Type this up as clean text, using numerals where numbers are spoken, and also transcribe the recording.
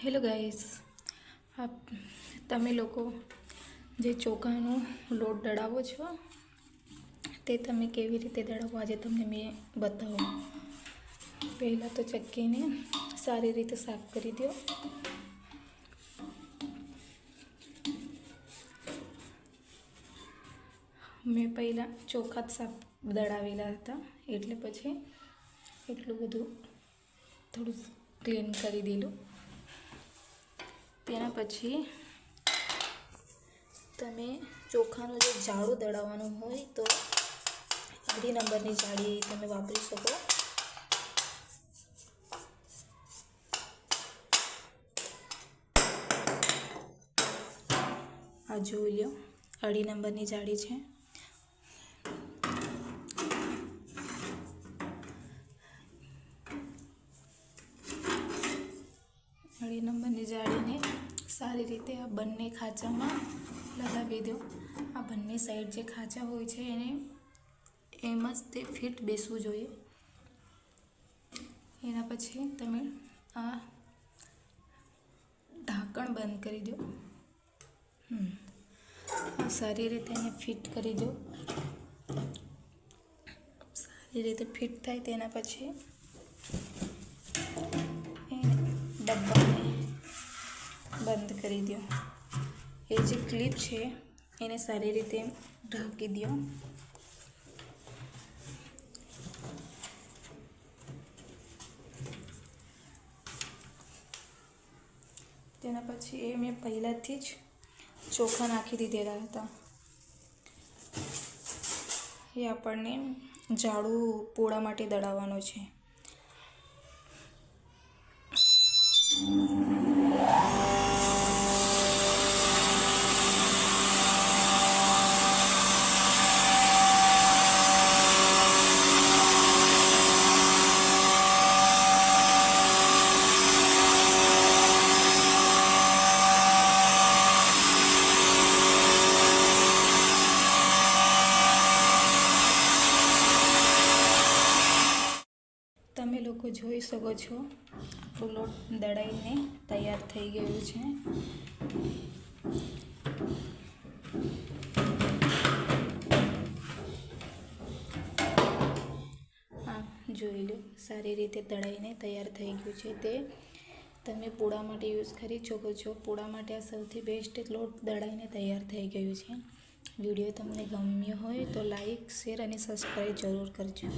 Hello guys, તમે લોકો જે ચોખાનો લોટ દળાવો છો તે તમે કેવી રીતે દળાવો આજે તમને મેં બતાવું. પહેલાં તો ચક્કીને સારી રીતે સાફ કરી દો. મેં પહેલાં ચોખા જ સાફ દળાવેલા હતા એટલે પછી એટલું બધું થોડું ક્લીન કરી દીધું. તેના પછી તમે ચોખાનું જે જાડું દળાવવાનું હોય તો અઢી નંબરની જાળી તમે વાપરી શકો. આ જોઈ લો, અઢી નંબરની જાળી છે. અઢી નંબરની જાળીને સારી રીતે આ બંને ખાંચામાં લગાવી દો. આ બંને સાઈડ જે ખાંચા હોય છે એને એમ જ તે ફિટ બેસવું જોઈએ. એના પછી તમે આ ઢાંકણ બંધ કરી દો. આ સારી રીતે એને ફિટ કરી દો. સારી રીતે ફિટ થાય તેના પછી ડબ્બાને બંધ કરી દો. એ જે ક્લિપ છે એને સારી રીતે ઢાંકી દો. તેના પછી એ મેં પહેલાંથી જ ચોખા નાખી દીધેલા હતા. એ આપણને જાડું પોળા માટે દળાવવાનો છે. તમે લોકો જોઈ શકો છો આપણું લોટ દળાઈને તૈયાર થઈ ગયું છે. આ જોઈ લો, સારી રીતે દળાઈને તૈયાર થઈ ગયું છે. તે તમે પૂડા માટે યુઝ કરી શકો છો. પૂડા માટે આ સૌથી બેસ્ટ લોટ દળાઈને તૈયાર થઈ ગયું છે. વિડીયો તમને ગમ્યો હોય તો લાઈક, શેર અને સબસ્ક્રાઈબ જરૂર કરજો.